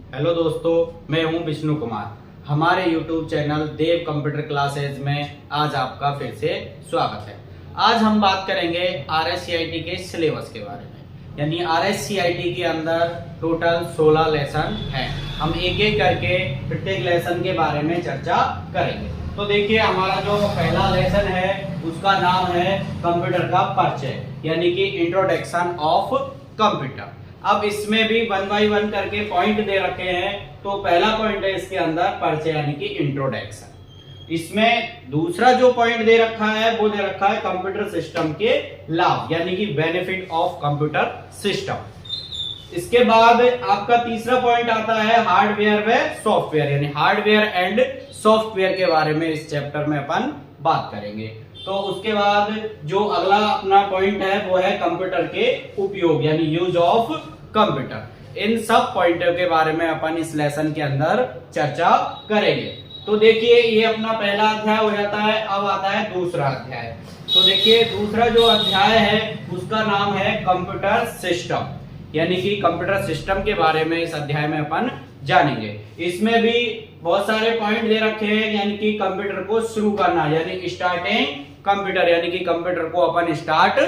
Hello दोस्तों, मैं हूं विष्णु कुमार। हमारे YouTube चैनल देव कंप्यूटर क्लासेज में आज आपका फिर से स्वागत है। आज हम बात करेंगे RSCIT के सिलेबस के बारे में। यानी RSCIT के अंदर टोटल 16 लेसन हैं। हम एक एक करके प्रत्येक लेसन के बारे में चर्चा करेंगे। तो देखिए, हमारा जो पहला लेसन है उसका नाम है कंप्यूटर का परिचय, यानी कि इंट्रोडक्शन ऑफ कंप्यूटर। अब इसमें भी 1 बाय 1 करके पॉइंट दे रखे हैं। तो पहला पॉइंट है इसके अंदर परिचय यानी कि इंट्रोडक्शन। इसमें दूसरा जो पॉइंट दे रखा है वो दे रखा है कंप्यूटर सिस्टम के लाभ यानी कि बेनिफिट ऑफ कंप्यूटर सिस्टम। इसके बाद आपका तीसरा पॉइंट आता है हार्डवेयर व सॉफ्टवेयर, यानी हार्डवेयर एंड सॉफ्टवेयर के बारे में इस चैप्टर में अपन बात करेंगे। तो उसके बाद जो अगला अपना पॉइंट है वो है कंप्यूटर के उपयोग यानी यूज ऑफ कंप्यूटर। इन सब पॉइंटों के बारे में अपन इस लेसन के अंदर चर्चा करेंगे। तो देखिए, ये अपना पहला अध्याय हो जाता है। अब आता है दूसरा अध्याय। तो देखिए, दूसरा जो अध्याय है उसका नाम है कंप्यूटर सिस्टम, यानी कि कंप्यूटर सिस्टम के बारे में इस अध्याय में अपन जानेंगे। इसमें भी बहुत सारे पॉइंट दे रखे हैं, यानी कि कंप्यूटर को शुरू करना यानी स्टार्टिंग कंप्यूटर, यानी कि कंप्यूटर को अपन स्टार्ट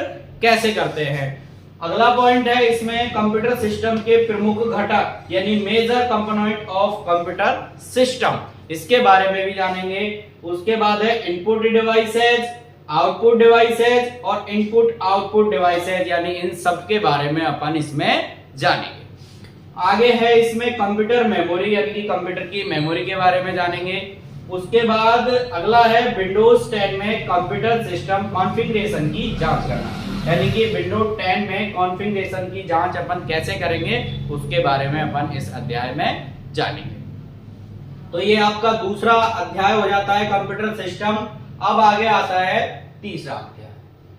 कैसे करते हैं। अगला पॉइंट है इसमें कंप्यूटर सिस्टम के प्रमुख घटक यानी major component of computer system, इसके बारे में भी जानेंगे। उसके बाद है इनपुट डिवाइसेज, आउटपुट डिवाइसेज और इनपुट आउटपुट डिवाइसेज, यानी इन सब के बारे में अपन इसमें जानेंगे। आगे है इसमें कंप्यूटर मेमोरी, यानी कि कंप्यूटर की मेमोरी के बारे में जानेंगे। उसके बाद अगला है विंडोज 10 में कंप्यूटर सिस्टम कॉन्फ़िगरेशन की जांच करना, यानी कि विंडोज 10 में कॉन्फ़िगरेशन की जांच अपन कैसे करेंगे उसके बारे में अपन इस अध्याय में जानेंगे। तो ये आपका दूसरा अध्याय हो जाता है कंप्यूटर सिस्टम। अब आगे आता है तीसरा अध्याय,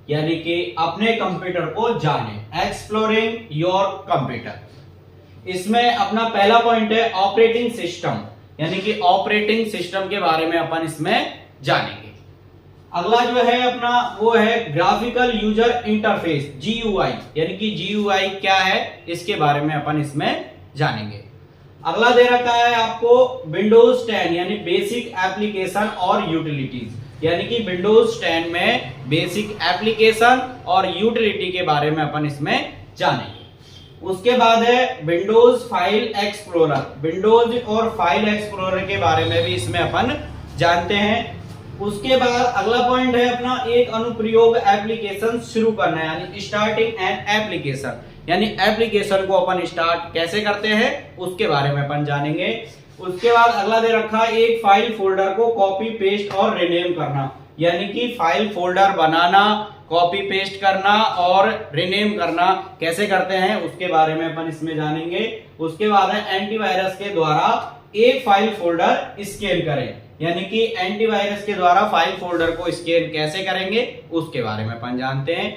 यानी कि अपने कंप्यूटर को जाने, एक्सप्लोरिंग योर कंप्यूटर। इसमें अपना पहला पॉइंट है ऑपरेटिंग सिस्टम, यानी कि ऑपरेटिंग सिस्टम के बारे में अपन इसमें जानेंगे। अगला जो है अपना वो है ग्राफिकल यूजर इंटरफेस GUI, यानी कि GUI क्या है इसके बारे में अपन इसमें जानेंगे। अगला दे रखा है आपको विंडोज 10 यानी बेसिक एप्लीकेशन और यूटिलिटीज, यानी कि विंडोज 10 में बेसिक एप्लीकेशन और यूटिलिटी के बारे में अपन इसमें जानेंगे। उसके बाद है विंडोज फाइल एक्सप्लोरर, विंडोज और फाइल एक्सप्लोरर के बारे में भी इसमें अपन जानते हैं। उसके बाद अगला पॉइंट है अपना एक अनुप्रयोग एप्लीकेशन शुरू करना, यानी स्टार्टिंग एन एप्लीकेशन, यानी एप्लीकेशन को अपन स्टार्ट कैसे करते हैं उसके बारे में अपन जानेंगे। उसके बाद अगला दे रखा है एक फाइल फोल्डर को कॉपी पेस्ट और रिनेम करना, यानी कि फाइल फोल्डर बनाना, कॉपी पेस्ट करना और रिनेम करना कैसे करते हैं उसके बारे में अपन इसमें जानेंगे। उसके बाद है एंटीवायरस के द्वारा एक फाइल फोल्डर स्कैन करें, यानी कि एंटीवायरस के द्वारा फाइल फोल्डर को स्कैन कैसे करेंगे उसके बारे में अपन जानते हैं।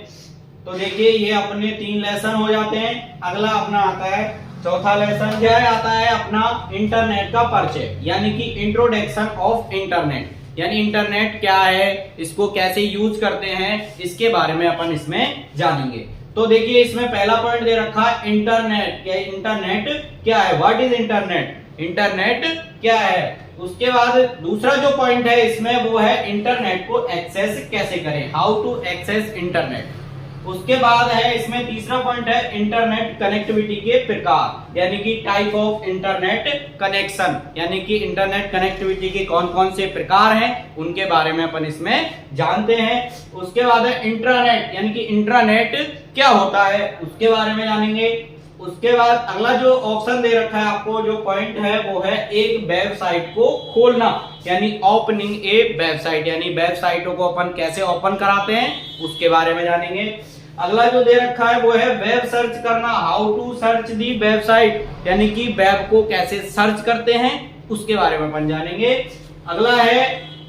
तो देखिए, ये अपने 3 लेसन हो जाते हैं। अगला अपना आता है चौथा लेसन, क्या आता है अपना इंटरनेट का परिचय, यानी कि इंट्रोडक्शन ऑफ इंटरनेट, यानी इंटरनेट क्या है, इसको कैसे यूज करते हैं इसके बारे में अपन इसमें जानेंगे। तो देखिए, इसमें पहला पॉइंट दे रखा है इंटरनेट, या इंटरनेट क्या है, व्हाट इज इंटरनेट, इंटरनेट क्या है। उसके बाद दूसरा जो पॉइंट है इसमें वो है इंटरनेट को एक्सेस कैसे करें, हाउ टू एक्सेस इंटरनेट। उसके बाद है इसमें तीसरा पॉइंट है इंटरनेट कनेक्टिविटी के प्रकार, यानी कि टाइप ऑफ इंटरनेट कनेक्शन, यानी कि इंटरनेट कनेक्टिविटी के कौन कौन से प्रकार हैं उनके बारे में अपन इसमें जानते हैं। उसके बाद है इंट्रानेट, यानी कि इंट्रानेट क्या होता है उसके बारे में जानेंगे। उसके बाद अगला जो ऑप्शन दे रखा है आपको, जो पॉइंट है वो है एक वेबसाइट को खोलना, यानी ओपनिंग ए वेबसाइट, यानी वेबसाइटों को अपन कैसे ओपन कराते हैं उसके बारे में जानेंगे। अगला जो दे रखा है वो है वेब सर्च करना, how to search the website, यानी कि वेब को कैसे सर्च करते हैं उसके बारे में अपन जानेंगे। अगला है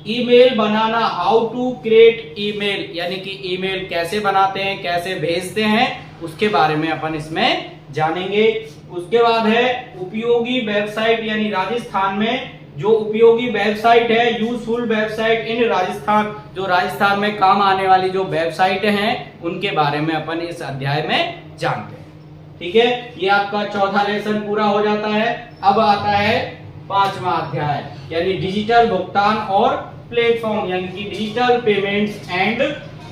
ईमेल बनाना, हाउ टू क्रिएट ईमेल, यानी कि ईमेल कैसे बनाते हैं, कैसे भेजते हैं उसके बारे में अपन इसमें जानेंगे। उसके बाद है उपयोगी वेबसाइट, यानी राजस्थान में जो उपयोगी वेबसाइट है, यूजफुल वेबसाइट इन राजस्थान, जो राजस्थान में काम आने वाली जो वेबसाइट हैं उनके बारे में अपन इस अध्याय में जानते हैं। ठीक है, ये आपका चौथा लेसन पूरा हो जाता है। अब आता है पांचवा अध्याय यानी डिजिटल भुगतान और प्लेटफॉर्म यानी कि डिजिटल पेमेंट्स एंड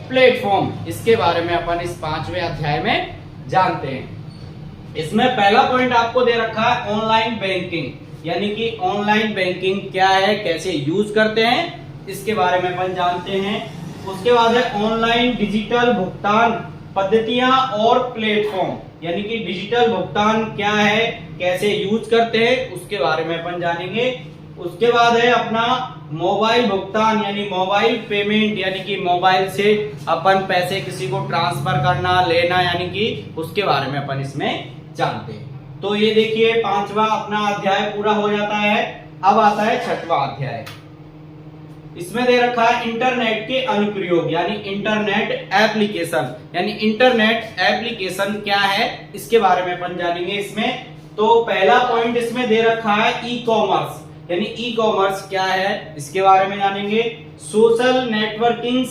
प्लेटफॉर्म। इसके बारे में अपन इस पांचवें अध्याय में जानते हैं। इसमें पहला पॉइंट आपको दे रखा है ऑनलाइन बैंकिंग यानी कि ऑनलाइन बैंकिंग क्या है, कैसे यूज करते हैं, इसके बारे में अपन जानते हैं। उसके बाद है ऑनलाइन डिजिटल भुगतान पद्धतियां और प्लेटफॉर्म यानी कि डिजिटल भुगतान क्या है, कैसे यूज करते हैं, उसके बारे में अपन जानेंगे। उसके बाद है अपना मोबाइल भुगतान यानी मोबाइल पेमेंट यानी कि मोबाइल से अपन पैसे किसी को ट्रांसफर करना लेना यानी कि उसके बारे में अपन इसमें जानते हैं। तो ये देखिए पांचवा अपना अध्याय पूरा हो जाता है। अब आता है छठवां अध्याय। इसमें दे रखा है इंटरनेट के अनुप्रयोग यानी इंटरनेट एप्लीकेशन यानी इंटरनेट एप्लीकेशन क्या है, इसके बारे में अपन जानेंगे इसमें। तो पहला पॉइंट इसमें दे रखा है ई कॉमर्स यानी ई कॉमर्स क्या है, इसके बारे में जानेंगे। सोशल नेटवर्किंग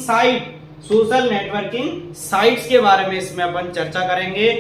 साइट्स के बारे में इसमें अपन चर्चा करेंगे।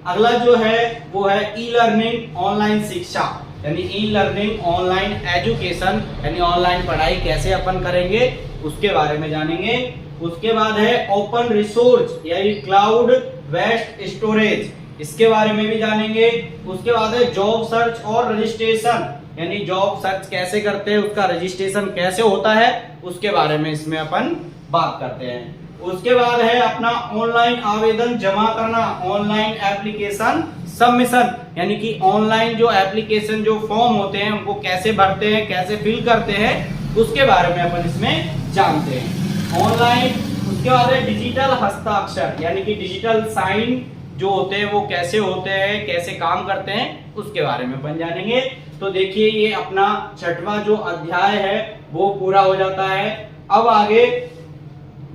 अगला जो है वो है ई लर्निंग ऑनलाइन शिक्षा यानी ई लर्निंग ऑनलाइन एजुकेशन यानी ऑनलाइन पढ़ाई कैसे अपन करेंगे, उसके बारे में जानेंगे। उसके बाद है ओपन रिसोर्स यानी क्लाउड बेस्ड स्टोरेज, इसके बारे में भी जानेंगे। उसके बाद है जॉब सर्च और रजिस्ट्रेशन यानी जॉब सर्च कैसे करते हैं, उसका रजिस्ट्रेशन कैसे होता है, उसके बारे में इसमें अपन बात करते हैं। उसके बाद है अपना ऑनलाइन आवेदन जमा करना, ऑनलाइन एप्लीकेशन सबमिशन यानी कि ऑनलाइन जो एप्लीकेशन जो फॉर्म होते हैं उनको कैसे भरते हैं, कैसे फिल करते हैं, उसके बारे में अपन इसमें जानते हैं ऑनलाइन। उसके बाद है डिजिटल हस्ताक्षर यानी कि डिजिटल साइन जो होते हैं वो कैसे होते हैं, कैसे काम करते हैं, उसके बारे में अपन जानेंगे। तो देखिए ये अपना छठवां जो अध्याय है वो पूरा हो जाता है। अब आगे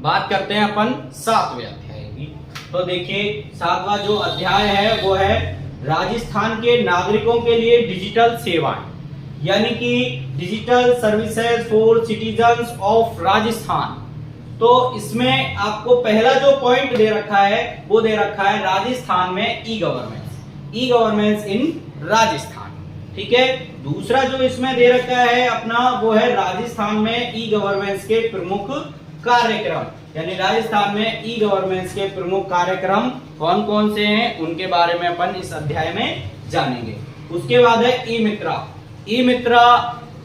बात करते हैं अपन सातवें अध्याय की। तो देखिए सातवां जो अध्याय है वो है राजस्थान के नागरिकों के लिए डिजिटल सेवाएं यानी कि digital services for citizens of Rajasthan. तो इसमें आपको पहला जो पॉइंट दे रखा है वो दे रखा है राजस्थान में ई गवर्नेंस इन राजस्थान, ठीक है। दूसरा जो इसमें दे रखा है अपना वो है राजस्थान में ई गवर्नेंस के प्रमुख कार्यक्रम यानी राजस्थान में ई गवर्नेंस के प्रमुख कार्यक्रम कौन कौन से हैं, उनके बारे में अपन इस अध्याय में जानेंगे। उसके बाद है ई मित्रा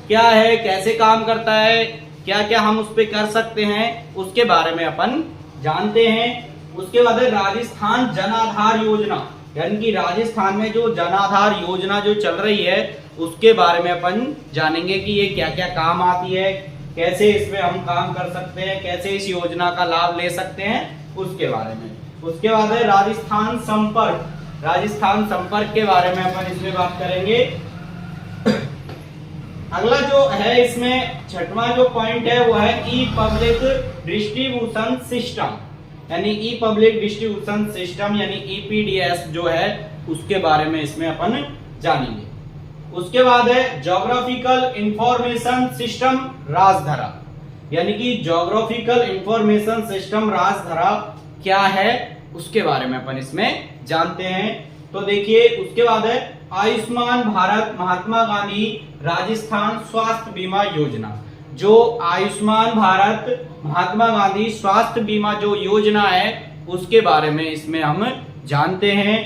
क्या है, कैसे काम करता है, क्या क्या हम उस पे कर सकते हैं, उसके बारे में अपन जानते हैं। उसके बाद है राजस्थान जन आधार योजना यानी कि राजस्थान में जो जन आधार योजना जो चल रही है उसके बारे में अपन जानेंगे कि ये क्या क्या काम आती है, कैसे इसमें हम काम कर सकते हैं, कैसे इस योजना का लाभ ले सकते हैं, उसके बारे में। उसके बाद है राजस्थान संपर्क के बारे में अपन इसमें बात करेंगे। अगला जो है इसमें छठवां जो पॉइंट है वो है ई पब्लिक डिस्ट्रीब्यूशन सिस्टम यानी ई पब्लिक डिस्ट्रीब्यूशन सिस्टम यानी ईपीडीएस जो है उसके बारे में इसमें अपन जानेंगे। उसके बाद है ज्योग्राफिकल इंफॉर्मेशन सिस्टम राजधरा यानी कि ज्योग्राफिकल इंफॉर्मेशन सिस्टम राजधरा क्या है, उसके बारे में अपन इसमें जानते हैं। तो देखिए उसके बाद है आयुष्मान भारत महात्मा गांधी राजस्थान स्वास्थ्य बीमा योजना। जो आयुष्मान भारत महात्मा गांधी स्वास्थ्य बीमा जो योजना है उसके बारे में इसमें हम जानते हैं।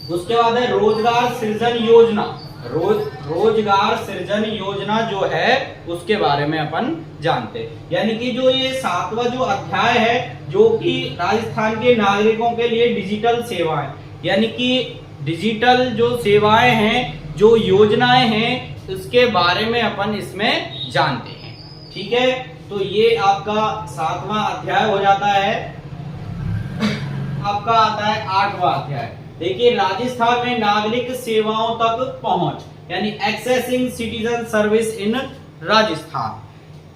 उसके बाद है रोजगार सृजन योजना, रोजगार सृजन योजना जो है उसके बारे में अपन जानते हैं। यानी कि जो ये सातवां जो अध्याय है जो कि राजस्थान के नागरिकों के लिए डिजिटल सेवाएं यानी कि डिजिटल जो सेवाएं हैं, जो योजनाएं हैं, उसके बारे में अपन इसमें जानते हैं, ठीक है। तो ये आपका सातवां अध्याय हो जाता है। आपका आता है आठवां अध्याय। देखिए राजस्थान में नागरिक सेवाओं तक पहुंच यानी accessing citizen service in Rajasthan.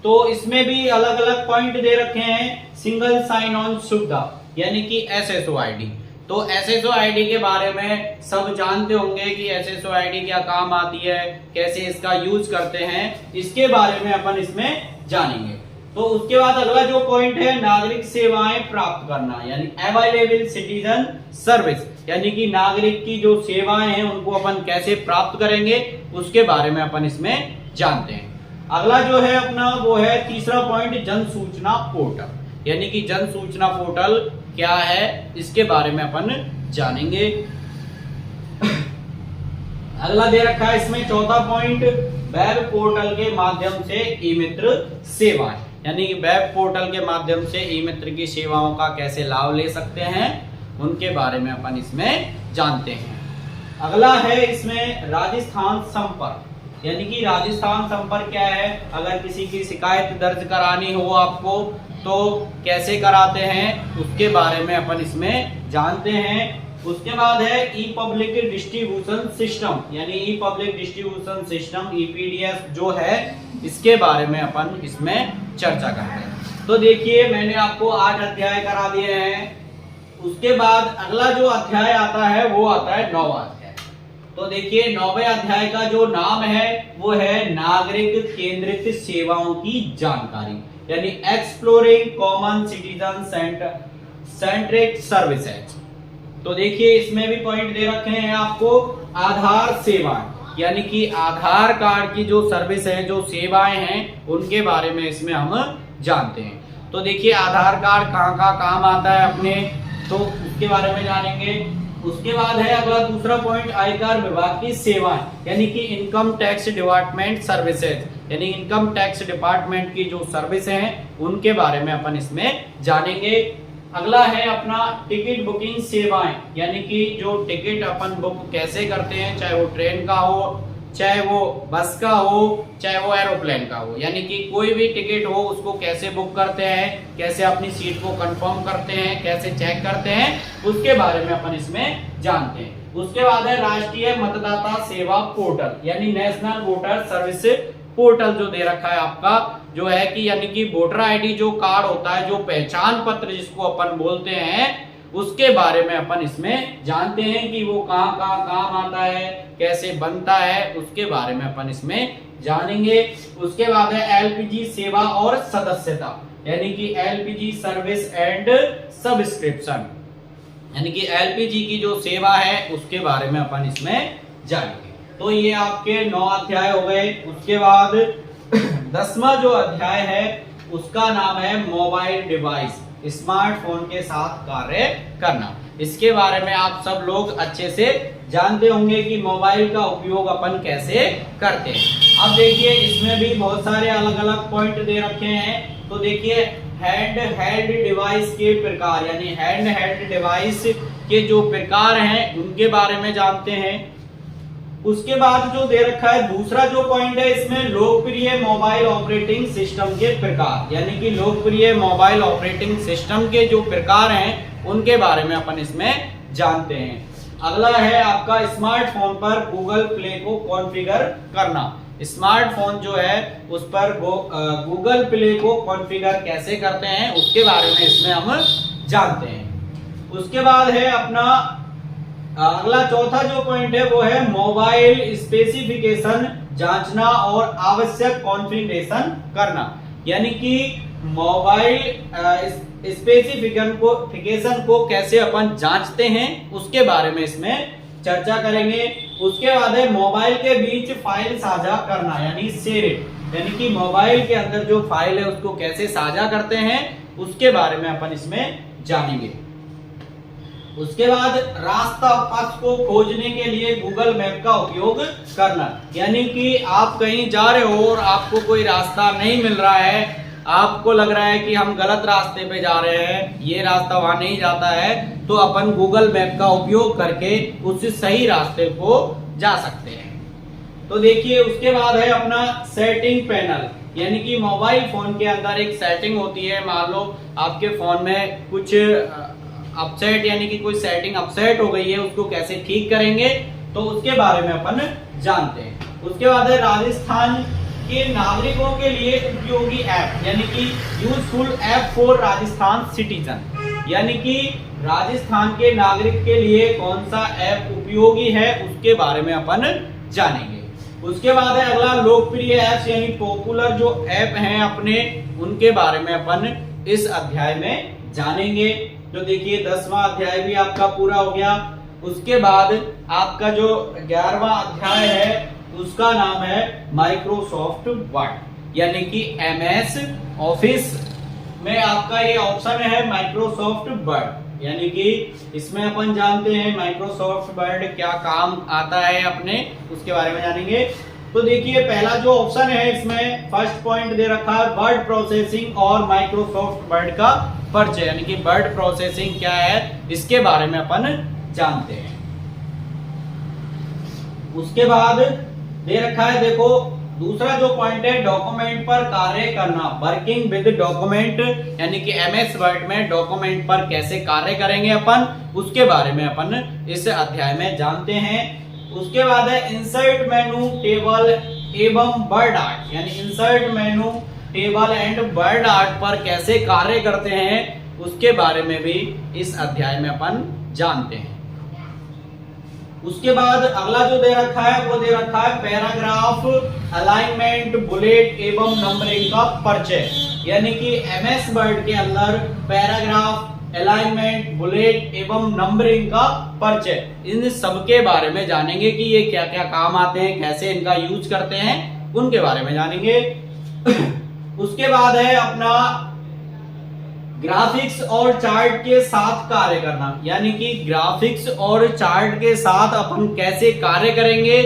तो इसमें भी अलग अलग पॉइंट दे रखे हैं। सिंगल साइन ऑन सुविधा यानी कि एसएसओ आईडी। तो एसएसओ आईडी के बारे में सब जानते होंगे कि एसएसओ आईडी क्या काम आती है, कैसे इसका यूज करते हैं, इसके बारे में अपन इसमें जानेंगे। तो उसके बाद अगला जो पॉइंट है नागरिक सेवाएं प्राप्त करना, यानी अवेलेबल सिटीजन सर्विस, यानी कि नागरिक की जो सेवाएं हैं उनको अपन कैसे प्राप्त करेंगे उसके बारे में अपन इसमें जानते हैं। अगला जो है अपना वो है तीसरा पॉइंट जन सूचना पोर्टल, यानी कि जन सूचना पोर्टल क्या है इसके बारे में अपन जानेंगे। अगला दे रखा है इसमें चौथा पॉइंट वेब पोर्टल के माध्यम से ई मित्र सेवाएं, यानी कि वेब पोर्टल के माध्यम से ई मित्र की सेवाओं का कैसे लाभ ले सकते हैं उनके बारे में अपन इसमें जानते हैं। अगला है इसमें राजस्थान संपर्क, यानी कि राजस्थान संपर्क क्या है, अगर किसी की शिकायत दर्ज करानी हो आपको तो कैसे कराते हैं उसके बारे में अपन इसमें जानते हैं। उसके बाद है ई पब्लिक डिस्ट्रीब्यूशन सिस्टम, यानी ई पब्लिक डिस्ट्रीब्यूशन सिस्टम ईपीडीएस जो है इसके बारे में अपन इसमें चर्चा करते हैं। तो देखिए मैंने आपको 8 अध्याय करा दिए हैं। उसके बाद अगला जो अध्याय आता है वो आता है 9वां अध्याय। तो देखिए 9वें अध्याय का जो नाम है वो है नागरिक केंद्रित सेवाओं की जानकारी, यानी exploring common citizen centric services. तो देखिए इसमें भी पॉइंट दे रखे हैं आपको आधार सेवाएं, यानी कि आधार कार्ड की जो सर्विस है जो सेवाएं हैं उनके बारे में इसमें हम जानते हैं। तो देखिए आधार कार्ड कहाँ कहाँ काम आता है अपने, तो उसके बारे में जानेंगे। उसके बाद है अगला दूसरा पॉइंट आयकर विभाग की सेवाएं, यानी कि इनकम टैक्स डिपार्टमेंट सर्विसेज, यानी इनकम टैक्स डिपार्टमेंट की जो सर्विस हैं उनके बारे में अपन इसमें जानेंगे। अगला है अपना टिकट बुकिंग सेवाएं, यानी कि जो टिकट अपन बुक कैसे करते हैं, चाहे वो ट्रेन का हो, चाहे वो बस का हो, चाहे वो एरोप्लेन का हो, यानी कि कोई भी टिकट हो उसको कैसे बुक करते हैं, कैसे अपनी सीट को कंफर्म करते हैं, कैसे चेक करते हैं उसके बारे में अपन इसमें जानते हैं। उसके बाद है राष्ट्रीय मतदाता सेवा पोर्टल, यानी नेशनल वोटर सर्विस पोर्टल जो दे रखा है आपका जो है कि यानी कि वोटर आईडी जो कार्ड होता है, जो पहचान पत्र जिसको अपन बोलते हैं उसके बारे में अपन इसमें जानते हैं कि वो कहाँ कहाँ काम आता है, कैसे बनता है उसके बारे में अपन इसमें जानेंगे। उसके बाद है एलपीजी सेवा और सदस्यता, यानी कि एलपीजी सर्विस एंड सब्सक्रिप्शन, यानी कि एलपीजी की जो सेवा है उसके बारे में अपन इसमें जानेंगे। तो ये आपके 9 अध्याय हो गए। उसके बाद 10वां जो अध्याय है उसका नाम है मोबाइल डिवाइस, स्मार्टफोन के साथ कार्य करना। इसके बारे में आप सब लोग अच्छे से जानते होंगे कि मोबाइल का उपयोग अपन कैसे करते हैं। अब देखिए इसमें भी बहुत सारे अलग अलग पॉइंट दे रखे हैं। तो देखिए हैंड हेल्ड डिवाइस के प्रकार, यानी हैंड हेल्ड डिवाइस के जो प्रकार हैं उनके बारे में जानते हैं। उसके बाद जो दे रखा है दूसरा जो पॉइंट है इसमें लोकप्रिय मोबाइल ऑपरेटिंग सिस्टम के प्रकार, यानी कि लोकप्रिय मोबाइल ऑपरेटिंग सिस्टम के जो प्रकार हैं उनके बारे में अपन इसमें जानते हैं। अगला है आपका स्मार्टफोन पर गूगल प्ले को कॉन्फ़िगर करना। स्मार्टफोन जो है उस पर गूगल प्ले को कॉन्फ़िगर कैसे करते हैं उसके बारे में इसमें हम जानते हैं। उसके बाद है अपना अगला चौथा जो पॉइंट है वो है मोबाइल स्पेसिफिकेशन जांचना और आवश्यक कॉन्फ़िगरेशन करना, यानी कि मोबाइल स्पेसिफिकेशन को कैसे अपन जांचते हैं उसके बारे में इसमें चर्चा करेंगे। उसके बाद है मोबाइल के बीच फाइल साझा करना, यानी शेयरिंग, यानी कि मोबाइल के अंदर जो फाइल है उसको कैसे साझा करते हैं उसके बारे में अपन इसमें जानेंगे। उसके बाद रास्ता पथ को खोजने के लिए गूगल मैप का उपयोग करना, यानी कि आप कहीं जा रहे हो और आपको कोई रास्ता नहीं मिल रहा है, आपको लग रहा है कि हम गलत रास्ते पे जा रहे हैं, ये रास्ता वहां नहीं जाता है, तो अपन गूगल मैप का उपयोग करके उस सही रास्ते को जा सकते हैं। तो देखिए उसके बाद है अपना सेटिंग पैनल, यानी कि मोबाइल फोन के अंदर एक सेटिंग होती है। मान लो आपके फोन में कुछ अपसेट, यानी कि कोई सेटिंग अपसेट हो गई है, उसको कैसे ठीक करेंगे तो उसके बारे में अपन जानते हैं। उसके बाद है राजस्थान के नागरिकों के लिए उपयोगी ऐप, यानी कि useful app for Rajasthan citizen, यानी कि राजस्थान के नागरिक के लिए कौन सा ऐप उपयोगी है उसके बारे में अपन जानेंगे। उसके बाद है अगला लोकप्रिय ऐप्स, यानी पॉपुलर जो ऐप हैं अपने उनके बारे में अपन इस अध्याय में जानेंगे। तो देखिए 10वां अध्याय भी आपका पूरा हो गया। उसके बाद आपका जो 11वां अध्याय है उसका नाम है माइक्रोसॉफ्ट वर्ड, यानी कि एमएस ऑफिस में आपका ये ऑप्शन है माइक्रोसॉफ्ट वर्ड, यानी कि इसमें अपन जानते हैं माइक्रोसॉफ्ट वर्ड क्या काम आता है अपने, उसके बारे में जानेंगे। तो देखिए पहला जो ऑप्शन है इसमें फर्स्ट पॉइंट दे रखा है वर्ड प्रोसेसिंग और माइक्रोसॉफ्ट वर्ड का परिचय, यानी कि वर्ड प्रोसेसिंग क्या है इसके बारे में अपन जानते हैं। उसके बाद दे रखा है, देखो दूसरा जो पॉइंट है डॉक्यूमेंट पर कार्य करना, वर्किंग विद डॉक्यूमेंट, यानी कि एमएस वर्ड में डॉक्यूमेंट पर कैसे कार्य करेंगे अपन, उसके बारे में अपन इस अध्याय में जानते हैं। उसके बाद है इंसर्ट मेनू टेबल एवं वर्ड आर्ट, यानी insert menu table and word art पर कैसे कार्य करते हैं उसके बारे में भी इस अध्याय में अपन जानते हैं। उसके बाद अगला जो दे रखा है वो दे रखा है पैराग्राफ अलाइनमेंट बुलेट एवं नंबरिंग का परिचय, यानी कि एमएस वर्ड के अंदर पैराग्राफ अलाइनमेंट बुलेट एवं नंबरिंग का परिचय, इन सब के बारे में जानेंगे कि ये क्या क्या काम आते हैं, कैसे इनका यूज करते हैं, उनके बारे में जानेंगे। उसके बाद है अपना ग्राफिक्स और चार्ट के साथ कार्य करना, यानी कि ग्राफिक्स और चार्ट के साथ अपन कैसे कार्य करेंगे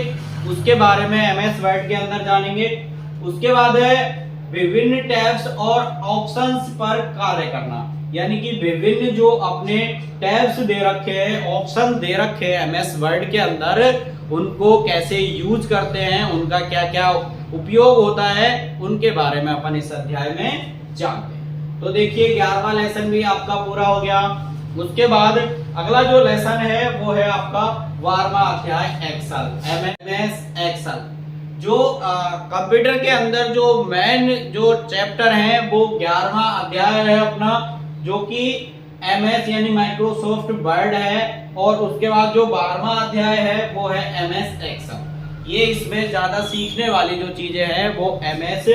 उसके बारे में एमएस वर्ड के अंदर जानेंगे। उसके बाद है विभिन्न टैब्स और ऑप्शंस पर कार्य करना, यानी कि विभिन्न जो अपने टैब्स दे रखे हैं, ऑप्शन दे रखे हैं एमएस वर्ड के अंदर, उनको कैसे यूज करते हैं, उनका क्या क्या उपयोग होता है, उनके बारे में अपन इस अध्याय में जानते हैं। तो देखिए 11वां लेसन भी आपका पूरा हो गया। उसके बाद अगला जो लेसन है वो है आपका 12वां अध्याय एक्सेल, एमएस एक्सेल। जो कंप्यूटर के अंदर जो मेन जो चैप्टर है वो 11वां अध्याय है अपना, जो कि एमएस यानी माइक्रोसॉफ्ट वर्ड है, और उसके बाद जो 12वां अध्याय है वो है एमएस एक्सेल। ये इसमें ज्यादा सीखने वाली जो चीजें हैं वो एमएस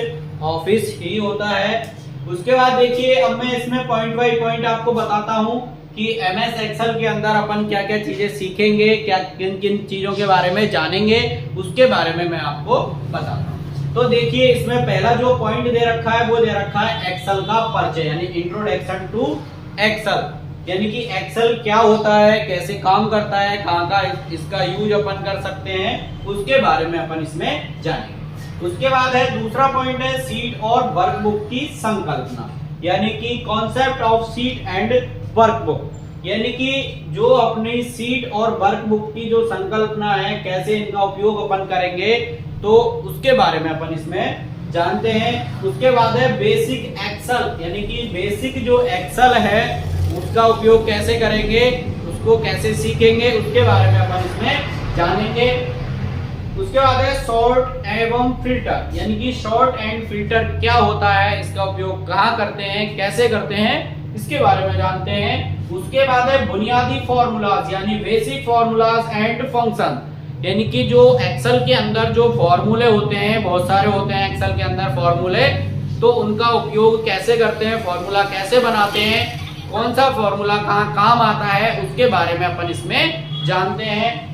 ऑफिस ही होता है। उसके बाद देखिए अब मैं इसमें पॉइंट बाय पॉइंट आपको बताता हूं कि एमएस एक्सेल के अंदर अपन क्या क्या चीजें सीखेंगे, क्या किन किन चीजों के बारे में जानेंगे, उसके बारे में मैं आपको बताता हूं। तो देखिए इसमें पहला जो पॉइंट दे रखा है वो दे रखा है एक्सेल का परिचय, यानी इंट्रोडक्शन टू एक्सेल, यानी कि एक्सेल क्या होता है, कैसे काम करता है, कहाँ का इसका यूज अपन कर सकते हैं, उसके बारे में अपन इसमें जानेंगे। उसके बाद है दूसरा पॉइंट है सीट और वर्कबुक की संकल्पना, यानी कि concept of seat and workbook, यानी कि जो अपनी सीट और वर्कबुक की जो संकल्पना है, कैसे इनका उपयोग अपन करेंगे, तो उसके बारे में अपन इसमें जानते हैं। उसके बाद है बेसिक एक्सेल, यानी कि बेसिक जो एक्सेल है उसका उपयोग कैसे करेंगे, उसको कैसे सीखेंगे, उसके बारे में अपन इसमें जानेंगे। उसके बाद है शॉर्ट एवं फिल्टर, यानी कि शॉर्ट एंड फिल्टर क्या होता है, इसका उपयोग कहाँ करते हैं, कैसे करते हैं, इसके बारे में जानते हैं। उसके बाद है बुनियादी फॉर्मूलाज, यानी बेसिक फॉर्मूलाज एंड फंक्शन, यानी कि जो एक्सेल के अंदर जो फॉर्मूले होते हैं, बहुत सारे होते हैं एक्सेल के अंदर फॉर्मूले, तो उनका उपयोग कैसे करते हैं, फॉर्मूला कैसे बनाते हैं, कौन सा फॉर्मूला कहाँ काम आता है, उसके बारे में अपन इसमें जानते हैं।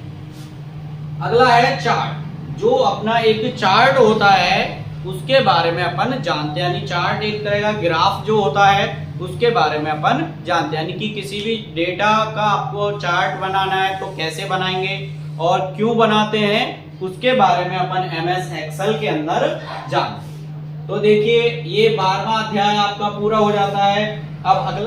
अगला है चार्ट, जो अपना एक चार्ट होता है उसके बारे में अपन जानते हैं, यानी चार्ट एक तरह का ग्राफ जो होता है उसके बारे में अपन जानते हैं, यानी कि किसी भी डेटा का आपको चार्ट बनाना है तो कैसे बनाएंगे और क्यों बनाते हैं, उसके बारे में अपन एमएस एक्सेल के अंदर जानते हैं। तो देखिए ये 12वां अध्याय आपका पूरा हो जाता है। अब अगला